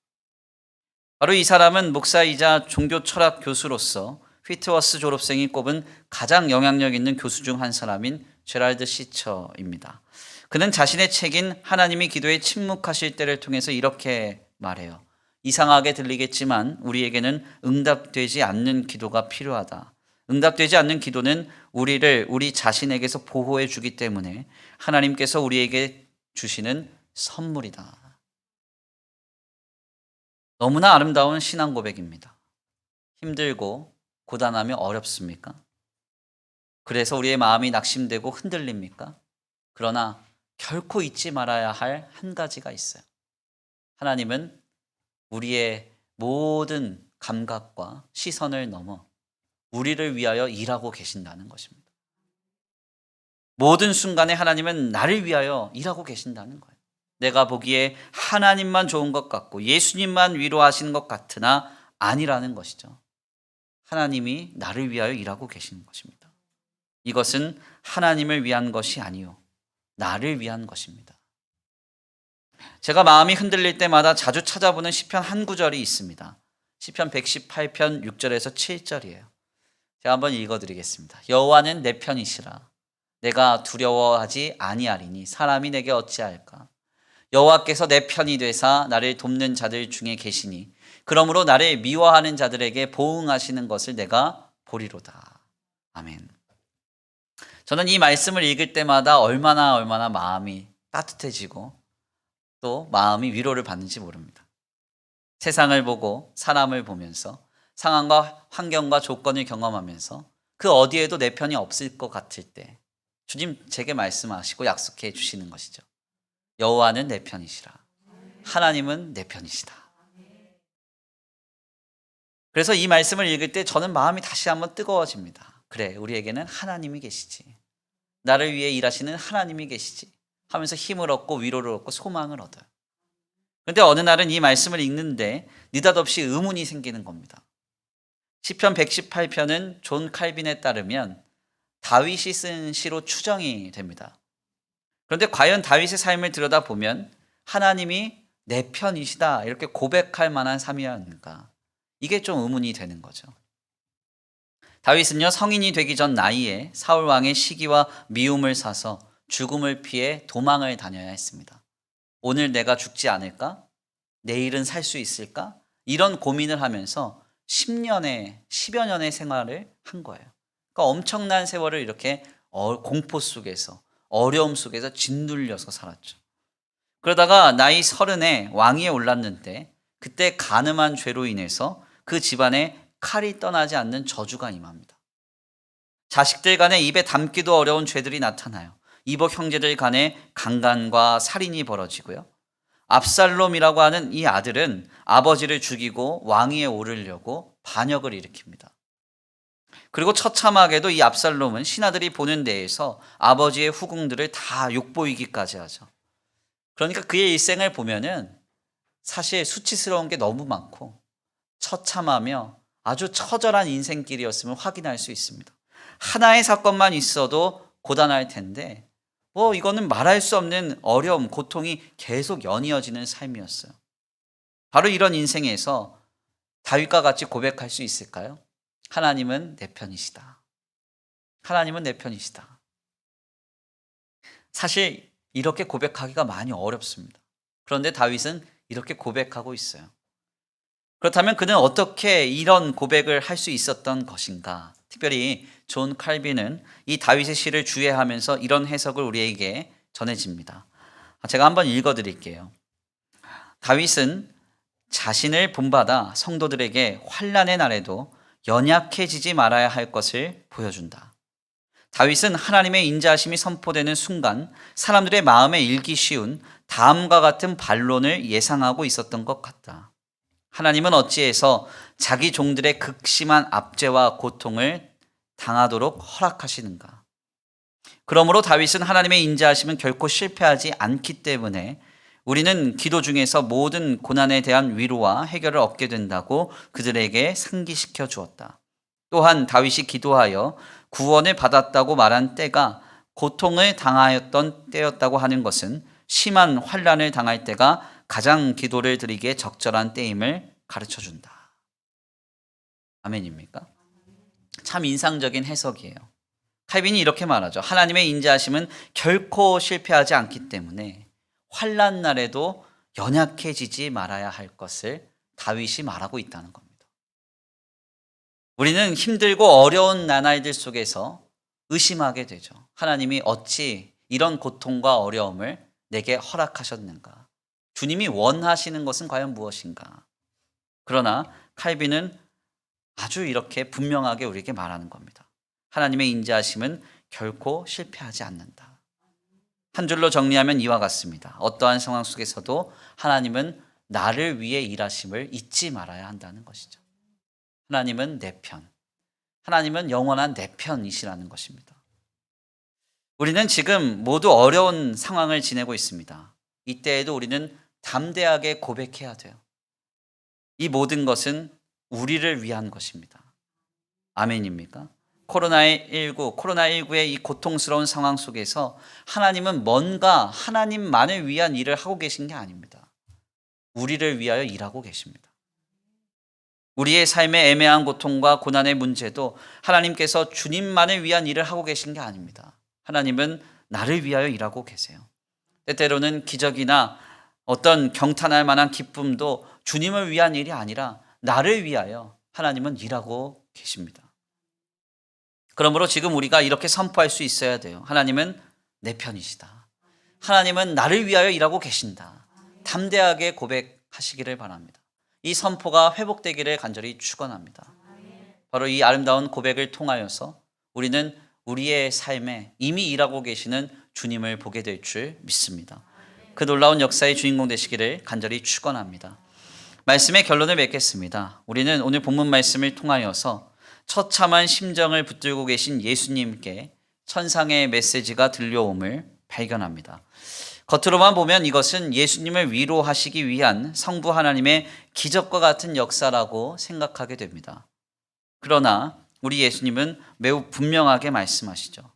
바로 이 사람은 목사이자 종교 철학 교수로서 휘트워스 졸업생이 꼽은 가장 영향력 있는 교수 중 한 사람인 제랄드 시처입니다. 그는 자신의 책인 하나님이 기도에 침묵하실 때를 통해서 이렇게 말해요. 이상하게 들리겠지만 우리에게는 응답되지 않는 기도가 필요하다. 응답되지 않는 기도는 우리를 우리 자신에게서 보호해 주기 때문에 하나님께서 우리에게 주시는 선물이다. 너무나 아름다운 신앙 고백입니다. 힘들고 고단하며 어렵습니까? 그래서 우리의 마음이 낙심되고 흔들립니까? 그러나 결코 잊지 말아야 할 한 가지가 있어요. 하나님은 우리의 모든 감각과 시선을 넘어 우리를 위하여 일하고 계신다는 것입니다. 모든 순간에 하나님은 나를 위하여 일하고 계신다는 거예요. 내가 보기에 하나님만 좋은 것 같고 예수님만 위로하시는 것 같으나 아니라는 것이죠. 하나님이 나를 위하여 일하고 계시는 것입니다. 이것은 하나님을 위한 것이 아니요 나를 위한 것입니다. 제가 마음이 흔들릴 때마다 자주 찾아보는 시편 한 구절이 있습니다. 시편 118편 6절에서 7절이에요. 제가 한번 읽어드리겠습니다. 여호와는 내 편이시라. 내가 두려워하지 아니하리니 사람이 내게 어찌할까. 여호와께서 내 편이 되사 나를 돕는 자들 중에 계시니 그러므로 나를 미워하는 자들에게 보응하시는 것을 내가 보리로다. 아멘. 저는 이 말씀을 읽을 때마다 얼마나 마음이 따뜻해지고 또 마음이 위로를 받는지 모릅니다. 세상을 보고 사람을 보면서 상황과 환경과 조건을 경험하면서 그 어디에도 내 편이 없을 것 같을 때 주님 제게 말씀하시고 약속해 주시는 것이죠. 여호와는 내 편이시라. 하나님은 내 편이시다. 그래서 이 말씀을 읽을 때 저는 마음이 다시 한번 뜨거워집니다. 그래, 우리에게는 하나님이 계시지. 나를 위해 일하시는 하나님이 계시지. 하면서 힘을 얻고 위로를 얻고 소망을 얻어요. 그런데 어느 날은 이 말씀을 읽는데 느닷없이 의문이 생기는 겁니다. 시편 118편은 존 칼빈에 따르면 다윗이 쓴 시로 추정이 됩니다. 그런데 과연 다윗의 삶을 들여다보면 하나님이 내 편이시다 이렇게 고백할 만한 삶이었는가? 이게 좀 의문이 되는 거죠. 다윗은요, 성인이 되기 전 나이에 사울 왕의 시기와 미움을 사서 죽음을 피해 도망을 다녀야 했습니다. 오늘 내가 죽지 않을까? 내일은 살 수 있을까? 이런 고민을 하면서 10여 년의 생활을 한 거예요. 그러니까 엄청난 세월을 이렇게 공포 속에서 어려움 속에서 짓눌려서 살았죠. 그러다가 나이 30에 왕위에 올랐는데 그때 간음한 죄로 인해서 그 집안에 칼이 떠나지 않는 저주가 임합니다. 자식들 간에 입에 담기도 어려운 죄들이 나타나요. 이복 형제들 간에 강간과 살인이 벌어지고요. 압살롬이라고 하는 이 아들은 아버지를 죽이고 왕위에 오르려고 반역을 일으킵니다. 그리고 처참하게도 이 압살롬은 신하들이 보는 데에서 아버지의 후궁들을 다 욕보이기까지 하죠. 그러니까 그의 일생을 보면은 사실 수치스러운 게 너무 많고 처참하며 아주 처절한 인생길이었음을 확인할 수 있습니다. 하나의 사건만 있어도 고단할 텐데 이거는 말할 수 없는 어려움, 고통이 계속 연이어지는 삶이었어요. 바로 이런 인생에서 다윗과 같이 고백할 수 있을까요? 하나님은 내 편이시다. 하나님은 내 편이시다. 사실 이렇게 고백하기가 많이 어렵습니다. 그런데 다윗은 이렇게 고백하고 있어요. 그렇다면 그는 어떻게 이런 고백을 할 수 있었던 것인가? 특별히 존 칼빈은 이 다윗의 시를 주해하면서 이런 해석을 우리에게 전해집니다. 제가 한번 읽어드릴게요. 다윗은 자신을 본받아 성도들에게 환난의 날에도 연약해지지 말아야 할 것을 보여준다. 다윗은 하나님의 인자하심이 선포되는 순간 사람들의 마음에 일기 쉬운 다음과 같은 반론을 예상하고 있었던 것 같다. 하나님은 어찌해서 자기 종들의 극심한 압제와 고통을 당하도록 허락하시는가? 그러므로 다윗은 하나님의 인자하심은 결코 실패하지 않기 때문에 우리는 기도 중에서 모든 고난에 대한 위로와 해결을 얻게 된다고 그들에게 상기시켜 주었다. 또한 다윗이 기도하여 구원을 받았다고 말한 때가 고통을 당하였던 때였다고 하는 것은 심한 환난을 당할 때가 가장 기도를 드리기에 적절한 때임을 가르쳐 준다. 아멘입니까? 참 인상적인 해석이에요. 칼빈이 이렇게 말하죠. 하나님의 인자하심은 결코 실패하지 않기 때문에 환난 날에도 연약해지지 말아야 할 것을 다윗이 말하고 있다는 겁니다. 우리는 힘들고 어려운 나날들 속에서 의심하게 되죠. 하나님이 어찌 이런 고통과 어려움을 내게 허락하셨는가? 주님이 원하시는 것은 과연 무엇인가? 그러나 칼빈은 아주 이렇게 분명하게 우리에게 말하는 겁니다. 하나님의 인자하심은 결코 실패하지 않는다. 한 줄로 정리하면 이와 같습니다. 어떠한 상황 속에서도 하나님은 나를 위해 일하심을 잊지 말아야 한다는 것이죠. 하나님은 내 편, 하나님은 영원한 내 편이시라는 것입니다. 우리는 지금 모두 어려운 상황을 지내고 있습니다. 이때에도 우리는 담대하게 고백해야 돼요. 이 모든 것은 우리를 위한 것입니다. 아멘입니까? 코로나19의 이 고통스러운 상황 속에서 하나님은 뭔가 하나님만을 위한 일을 하고 계신 게 아닙니다. 우리를 위하여 일하고 계십니다. 우리의 삶의 애매한 고통과 고난의 문제도 하나님께서 주님만을 위한 일을 하고 계신 게 아닙니다. 하나님은 나를 위하여 일하고 계세요. 때때로는 기적이나 어떤 경탄할 만한 기쁨도 주님을 위한 일이 아니라 나를 위하여 하나님은 일하고 계십니다. 그러므로 지금 우리가 이렇게 선포할 수 있어야 돼요. 하나님은 내 편이시다. 하나님은 나를 위하여 일하고 계신다. 담대하게 고백하시기를 바랍니다. 이 선포가 회복되기를 간절히 축원합니다. 바로 이 아름다운 고백을 통하여서 우리는 우리의 삶에 이미 일하고 계시는 주님을 보게 될 줄 믿습니다. 그 놀라운 역사의 주인공 되시기를 간절히 축원합니다. 말씀의 결론을 맺겠습니다. 우리는 오늘 본문 말씀을 통하여서 처참한 심정을 붙들고 계신 예수님께 천상의 메시지가 들려옴을 발견합니다. 겉으로만 보면 이것은 예수님을 위로하시기 위한 성부 하나님의 기적과 같은 역사라고 생각하게 됩니다. 그러나 우리 예수님은 매우 분명하게 말씀하시죠.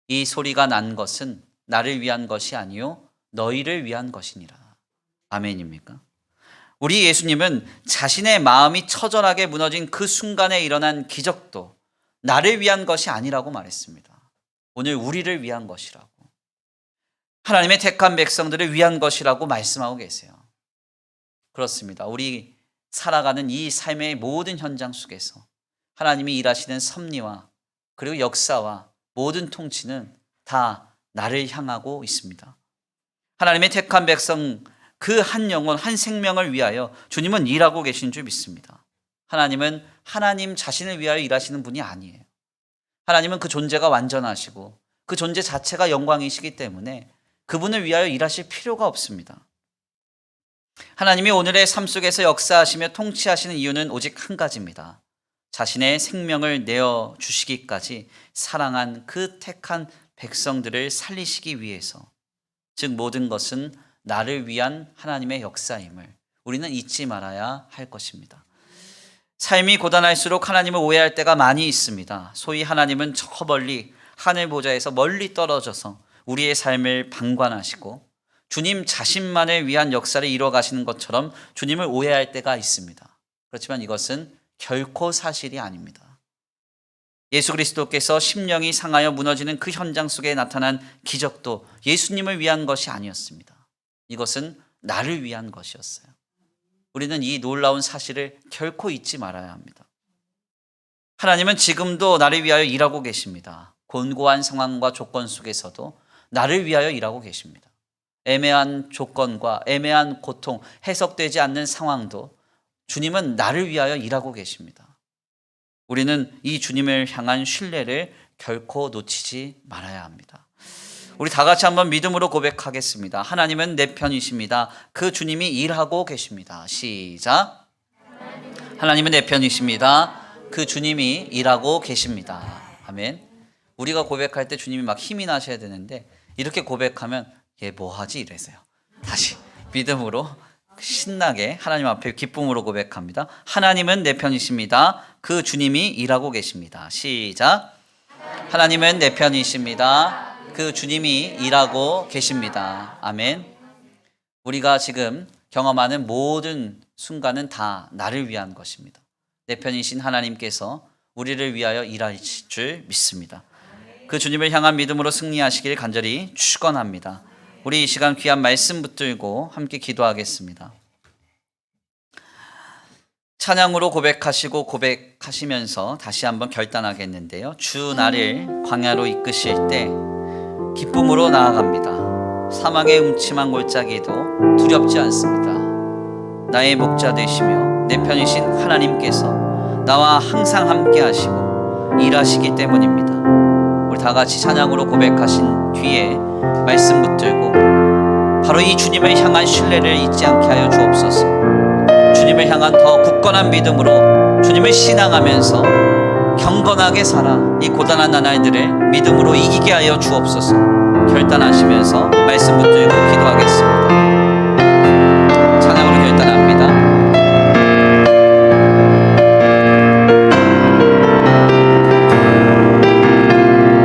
이 소리가 난 것은 나를 위한 것이 아니요 너희를 위한 것이니라. 아멘입니까? 우리 예수님은 자신의 마음이 처절하게 무너진 그 순간에 일어난 기적도 나를 위한 것이 아니라고 말했습니다. 오늘 우리를 위한 것이라고. 하나님의 택한 백성들을 위한 것이라고 말씀하고 계세요. 그렇습니다. 우리 살아가는 이 삶의 모든 현장 속에서 하나님이 일하시는 섭리와 그리고 역사와 모든 통치는 다 나를 향하고 있습니다. 하나님의 택한 백성 그 한 영혼, 한 생명을 위하여 주님은 일하고 계신 줄 믿습니다. 하나님은 하나님 자신을 위하여 일하시는 분이 아니에요. 하나님은 그 존재가 완전하시고 그 존재 자체가 영광이시기 때문에 그분을 위하여 일하실 필요가 없습니다. 하나님이 오늘의 삶 속에서 역사하시며 통치하시는 이유는 오직 한 가지입니다. 자신의 생명을 내어주시기까지 사랑한 그 택한 백성들을 살리시기 위해서, 즉 모든 것은 나를 위한 하나님의 역사임을 우리는 잊지 말아야 할 것입니다. 삶이 고단할수록 하나님을 오해할 때가 많이 있습니다. 소위 하나님은 저 멀리 하늘 보좌에서 멀리 떨어져서 우리의 삶을 방관하시고 주님 자신만을 위한 역사를 이루어 가시는 것처럼 주님을 오해할 때가 있습니다. 그렇지만 이것은 결코 사실이 아닙니다. 예수 그리스도께서 심령이 상하여 무너지는 그 현장 속에 나타난 기적도 예수님을 위한 것이 아니었습니다. 이것은 나를 위한 것이었어요. 우리는 이 놀라운 사실을 결코 잊지 말아야 합니다. 하나님은 지금도 나를 위하여 일하고 계십니다. 곤고한 상황과 조건 속에서도 나를 위하여 일하고 계십니다. 애매한 조건과 애매한 고통, 해석되지 않는 상황도 주님은 나를 위하여 일하고 계십니다. 우리는 이 주님을 향한 신뢰를 결코 놓치지 말아야 합니다. 우리 다 같이 한번 믿음으로 고백하겠습니다. 하나님은 내 편이십니다. 그 주님이 일하고 계십니다. 시작. 하나님은 내 편이십니다. 그 주님이 일하고 계십니다. 아멘. 우리가 고백할 때 주님이 막 힘이 나셔야 되는데 이렇게 고백하면 얘 뭐하지 이래서요. 다시 믿음으로 신나게 하나님 앞에 기쁨으로 고백합니다. 하나님은 내 편이십니다. 그 주님이 일하고 계십니다. 시작. 하나님은 내 편이십니다. 그 주님이 일하고 계십니다. 아멘. 우리가 지금 경험하는 모든 순간은 다 나를 위한 것입니다. 내 편이신 하나님께서 우리를 위하여 일하실 줄 믿습니다. 그 주님을 향한 믿음으로 승리하시길 간절히 축원합니다. 우리 이 시간 귀한 말씀 붙들고 함께 기도하겠습니다. 찬양으로 고백하시고 고백하시면서 다시 한번 결단하겠는데요. 주 나를 광야로 이끄실 때 기쁨으로 나아갑니다. 사망의 음침한 골짜기도 두렵지 않습니다. 나의 목자 되시며 내 편이신 하나님께서 나와 항상 함께 하시고 일하시기 때문입니다. 우리 다 같이 찬양으로 고백하신 뒤에 말씀 붙들고 바로 이 주님을 향한 신뢰를 잊지 않게 하여 주옵소서. 주님을 향한 더 굳건한 믿음으로 주님을 신앙하면서 경건하게 살아 이 고단한 나날들을 믿음으로 이기게 하여 주옵소서. 결단하시면서 말씀 붙들고 기도하겠습니다. 찬양으로 결단합니다.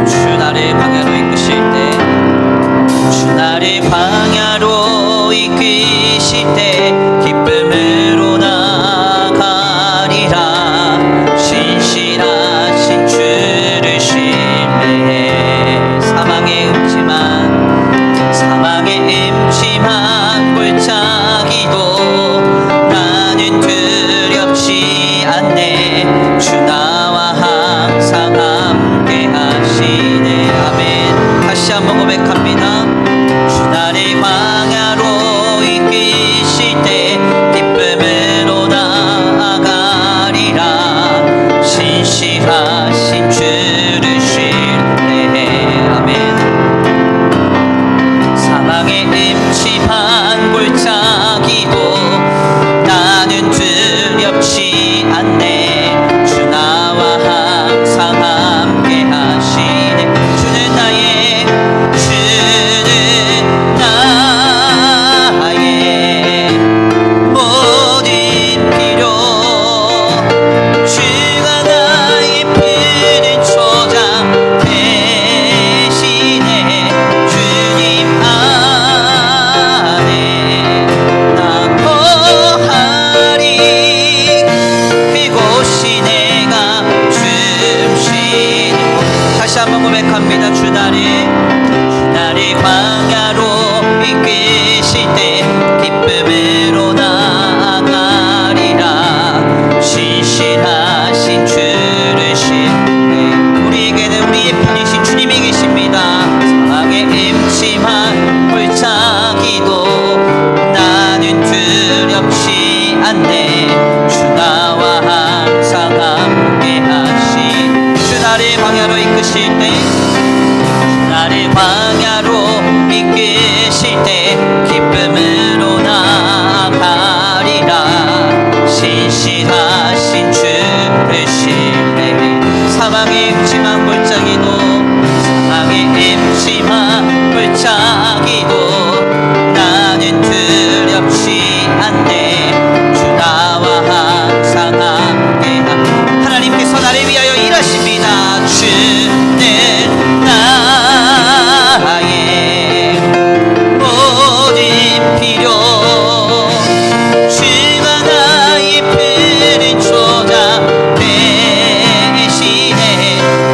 주 나를 광야로 이끄실 때, 주 나를 광야로 이끄실 때 기쁨으로 나가리라. 신실하신 주를 신뢰해. 사망의 음침한 골짜기도 나는 두렵지 않네. 주 나와 항상 함께 하시네. 아멘. 다시 한번 고백합니다. 주 나를 광야로 이끄실 때 기쁨으로 나아가리라. 신실하신 주를 신뢰해. 아멘. 사망의 음침한 골짜기도 나는 두렵지 않네. 주 나와 항상 함께 하시네. 주는 나의 모든 필요. 주가 나의 푸른 초장 대신에 주님 안에 나 거하리. 그곳이 내가 숨쉬는 곳. 다시 한번 고백합니다. 주 나를 광야로 이끄실 때 기쁨으로 나아가리라. 신실하신 주를 신뢰. 우리에게는 우리의 편이신 주님이 계십니다. 사망의 음침한 골짜기도 나는 두렵지 않네. 주 나와 항상 함께 하시. 주 나를 광야로 이끄실 때, 나를 광야로 이끄실 때 기쁨으로 나아가리라. 신실하신 주를 신뢰해. 사망의 음침한 골짜기도 나는 두렵지 않네. 주 나와 항상 함께 하나님께서 나를 위하여 일하십니다. 주는 나의 모든 필요. 주가 나의 푸른 초장 대신에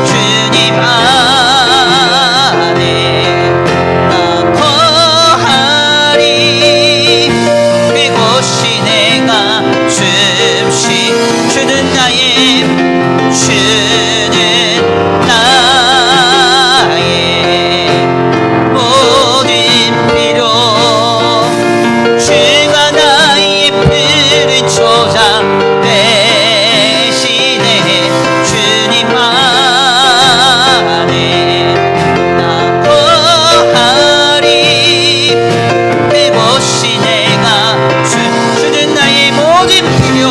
주님 안에 나 거하리. 그곳이 내가 숨쉬. 주는 나의 모든 필요. 주가 나의 푸른 초장 대신에 주님 안에 나 거하리. 그곳이 내가 주는 나의 모든 필요.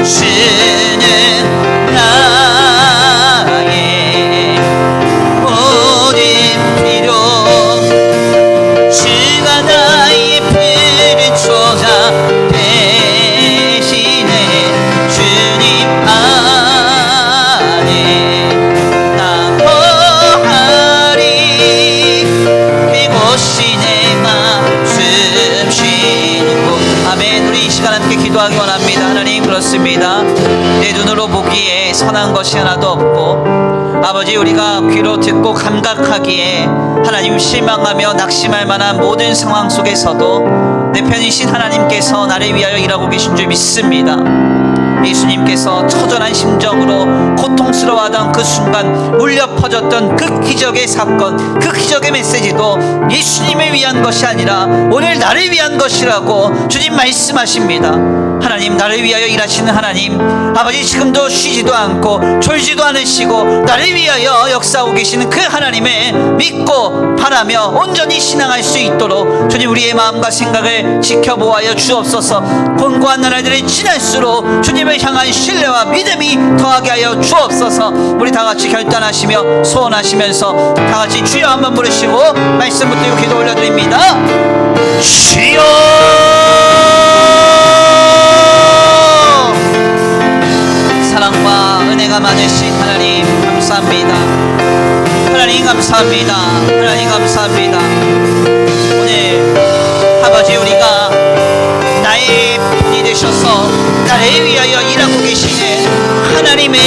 주는 나의 모든 필요. 주가 나의 푸른 초장 대신에 주님 안에 나 거하리. 그곳이 내가 숨쉬는 곳. 아멘. 우리 이 시간 함께 기도하기 원합니다. 하나님, 그렇습니다. 내 눈으로 보기에 선한 것이 하나도 없고, 아버지, 우리가 귀로 듣고 감각하기에 하나님 실망하며 낙심할 만한 모든 상황 속에서도 내 편이신 하나님께서 나를 위하여 일하고 계신 줄 믿습니다. 예수님께서 처절한 심정으로 고통스러워하던 그 순간 울려 퍼졌던 그 기적의 사건, 그 기적의 메시지도 예수님을 위한 것이 아니라 오늘 나를 위한 것이라고 주님 말씀하십니다. 하나님, 나를 위하여 일하시는 하나님, 아버지, 지금도 쉬지도 않고 졸지도 않으시고 나를 위하여 역사하고 계시는 그 하나님을 믿고 바라며 온전히 신앙할 수 있도록 주님, 우리의 마음과 생각을 지켜보아여 주옵소서. 곤고한 나라들이 지날수록 주님을 향한 신뢰와 믿음이 더하게 하여 주옵소서. 우리 다 같이 결단하시며 소원하시면서 다 같이 주여 한번 부르시고 말씀 붙들고 기도 올려드립니다. 주여, 사랑과 은혜가 많으신 하나님 감사합니다. 하나님 감사합니다. 하나님 감사합니다. 오늘 아버지, 우리가 나의 분이 되셔서 나를 위하여 일하고 계시는 하나님을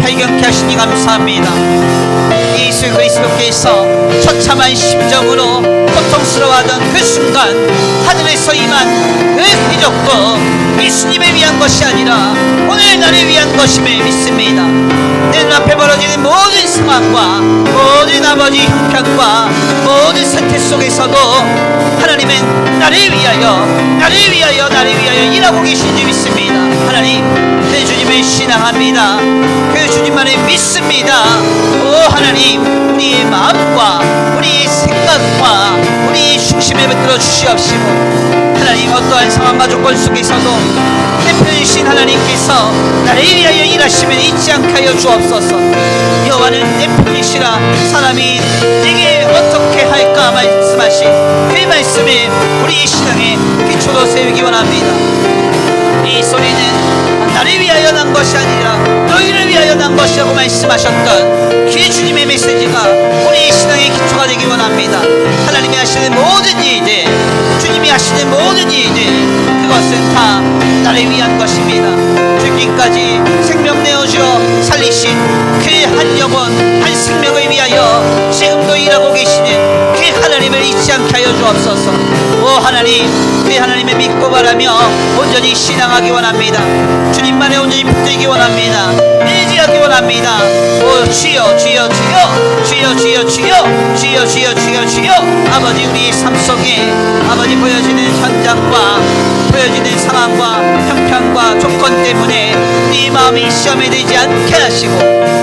발견케 하시니 감사합니다. 예수 그리스도께서 처참한 심정으로 고통스러워하던 그 순간 하늘에서 임한 그 기적도 예수님을 위한 것이 아니라 오늘 나를 위한 것임을 믿습니다. 내 눈앞에 벌어지는 모든 상황과 모든 아버지 형편과 모든 사태 속에서도 하나님은 나를 위하여 일하고 계신 줄 믿습니다. 하나님, 그 주님을 신앙합니다. 그 주님만을 믿습니다. 오 하나님, 우리의 마음과 우리의 생각과 우리의 중심을 붙들어 주시옵시고, 하나님, 어떠한 상황과 조건 속에서도 내 편이신 하나님께서 나를 위하여 일하시면 잊지 않게 하여 주옵소서. 여호와는 내 편이시라 사람이 내게 어떻게 할까 말씀하신 그 말씀에 우리의 신앙의 기초로 세우기 원합니다. 이 소리는 나를 위하여 난 것이 아니라 너희를 위하여 난 것이라고 말씀하셨던 그 주님의 메시지가 우리의 신앙의 기초가 되기 원합니다. 하나님이 하시는 모든 일들, 주님이 하시는 모든 일들, 그것은 다 나를 위한 것입니다. 죽기까지 생명 내어주어 살리신 그 한 영혼, 한 생명을 위하여 지금도 일하고 계시는 그 하나님을 잊지 않게 하여 주옵소서. 오 하나님, 그 하나님을 믿고 바라며 온전히 신앙하기 원합니다. 주님만에 온전히 붙들기 원합니다. 의지하기 원합니다. 오 주여, 주여, 주여, 주여, 주여, 주여, 주여, 주여, 주여, 주여. 아버지, 우리의 삶 속에 아버지 보여지는 현장과 보여지는 상황과 형편과 조건 때문에 우리 마음이 시험에 들지 않게 하시고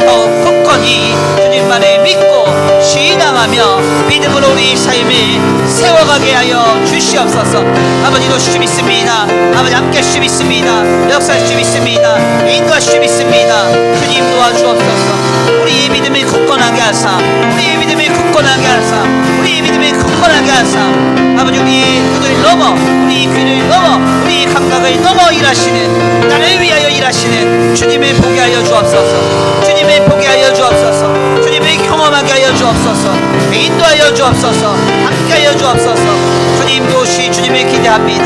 더욱 굳건히 주님만을 믿고 신앙하며 믿음으로 우리 삶을 세워가게 하여 주시옵소서. 아버지, 도와주시 믿습니다. 아버지, 함께 하시 믿습니다. 역사하시 믿습니다. 인도하시 믿습니다. 주님 도와주옵소서. 우리의 믿음을 굳건하게 하사, 우리의 믿음을 굳건하게 하사, 우리의 믿음을 굳건하게 하사, 아버지, 우리의 눈을 넘어, 우리의 귀를 넘어, 우리의 감각을 넘어 일하시는, 나를 위하여 일하시는 주님을 보게 하여 주옵소서. 주님을 보게 하여 주옵소서. 주님을 경험하게 하여 주옵소서. 인도하여 주옵소서. 함께 하여 주옵소서. 주님 도우시 주님을 기대합니다.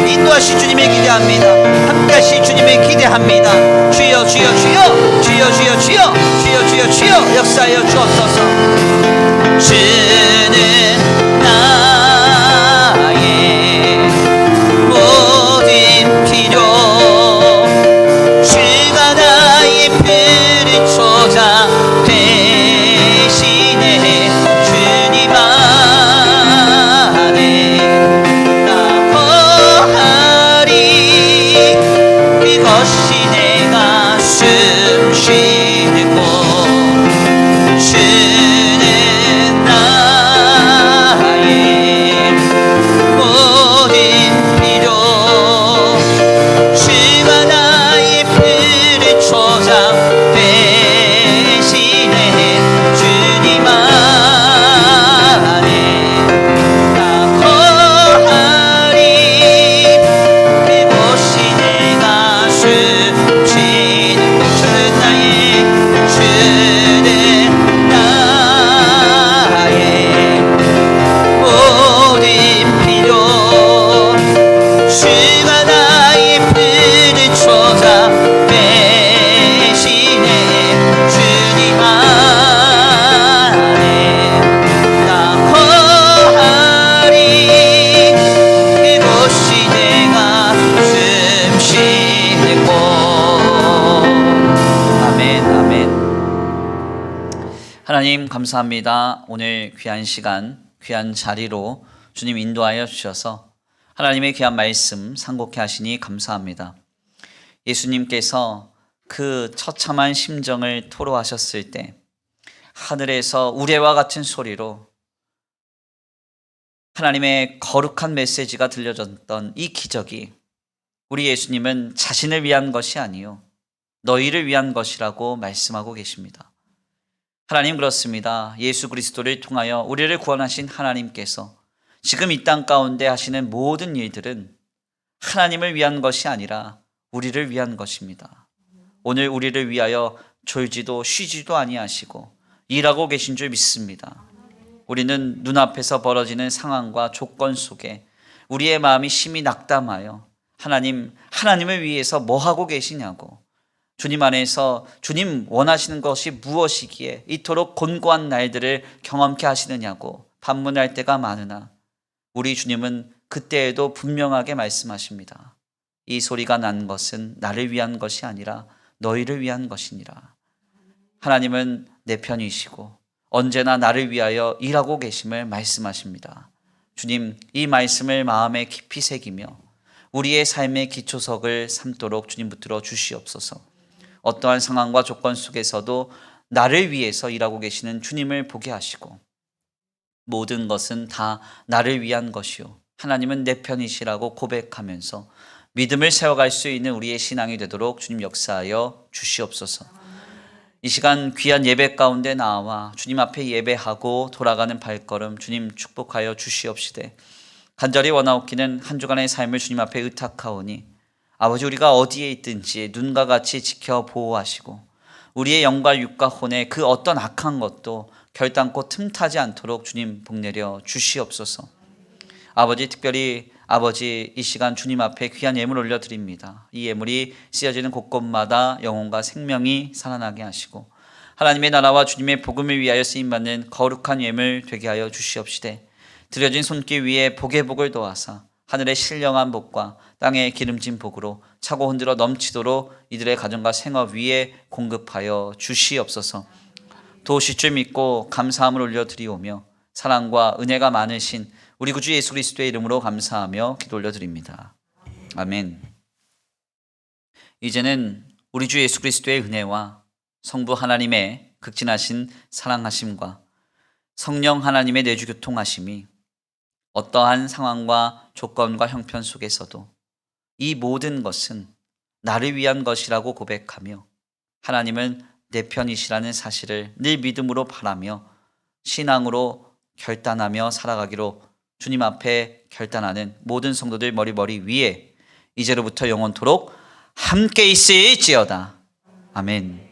인도하시 주님을 기대합니다. 함께 하시 주님을 기대합니다. 주여, 주여, 주여, 주여, 주여, 주여, 주여, 주여, 주여, 역사하여 주옵소서. 주는 나의 모든 필요, 주가 나의 푸른 초자 대신에 주님 안에 나 거하리. 그것이 내가 숨 쉬는 곳. 주는 나의 하나님 감사합니다. 오늘 귀한 시간, 귀한 자리로 주님 인도하여 주셔서 하나님의 귀한 말씀 상고케 하시니 감사합니다. 예수님께서 그 처참한 심정을 토로하셨을 때 하늘에서 우레와 같은 소리로 하나님의 거룩한 메시지가 들려졌던 이 기적이 우리 예수님은 자신을 위한 것이 아니요 너희를 위한 것이라고 말씀하고 계십니다. 하나님 그렇습니다. 예수 그리스도를 통하여 우리를 구원하신 하나님께서 지금 이 땅 가운데 하시는 모든 일들은 하나님을 위한 것이 아니라 우리를 위한 것입니다. 오늘 우리를 위하여 졸지도 쉬지도 아니하시고 일하고 계신 줄 믿습니다. 우리는 눈앞에서 벌어지는 상황과 조건 속에 우리의 마음이 심히 낙담하여 하나님을 위해서 뭐 하고 계시냐고, 주님 안에서 주님 원하시는 것이 무엇이기에 이토록 곤고한 날들을 경험케 하시느냐고 반문할 때가 많으나 우리 주님은 그때에도 분명하게 말씀하십니다. 이 소리가 난 것은 나를 위한 것이 아니라 너희를 위한 것이니라. 하나님은 내 편이시고 언제나 나를 위하여 일하고 계심을 말씀하십니다. 주님, 이 말씀을 마음에 깊이 새기며 우리의 삶의 기초석을 삼도록 주님 붙들어 주시옵소서. 어떠한 상황과 조건 속에서도 나를 위해서 일하고 계시는 주님을 보게 하시고 모든 것은 다 나를 위한 것이요 하나님은 내 편이시라고 고백하면서 믿음을 세워갈 수 있는 우리의 신앙이 되도록 주님 역사하여 주시옵소서. 이 시간 귀한 예배 가운데 나와 주님 앞에 예배하고 돌아가는 발걸음 주님 축복하여 주시옵시되 간절히 원하옵기는 한 주간의 삶을 주님 앞에 의탁하오니 아버지, 우리가 어디에 있든지 눈과 같이 지켜 보호하시고 우리의 영과 육과 혼에 그 어떤 악한 것도 결단코 틈타지 않도록 주님 복내려 주시옵소서. 아버지, 특별히 아버지 이 시간 주님 앞에 귀한 예물 올려드립니다. 이 예물이 쓰여지는 곳곳마다 영혼과 생명이 살아나게 하시고 하나님의 나라와 주님의 복음을 위하여 쓰임받는 거룩한 예물 되게 하여 주시옵시되 드려진 손길 위에 복의 복을 더하사 하늘의 신령한 복과 땅의 기름진 복으로 차고 흔들어 넘치도록 이들의 가정과 생업 위에 공급하여 주시옵소서. 도우실 줄 믿고 감사함을 올려드리오며 사랑과 은혜가 많으신 우리 구주 예수 그리스도의 이름으로 감사하며 기도 올려드립니다. 아멘. 이제는 우리 주 예수 그리스도의 은혜와 성부 하나님의 극진하신 사랑하심과 성령 하나님의 내주 교통하심이 어떠한 상황과 조건과 형편 속에서도 이 모든 것은 나를 위한 것이라고 고백하며 하나님은 내 편이시라는 사실을 늘 믿음으로 바라며 신앙으로 결단하며 살아가기로 주님 앞에 결단하는 모든 성도들 머리 위에 이제로부터 영원토록 함께 있을지어다. 아멘.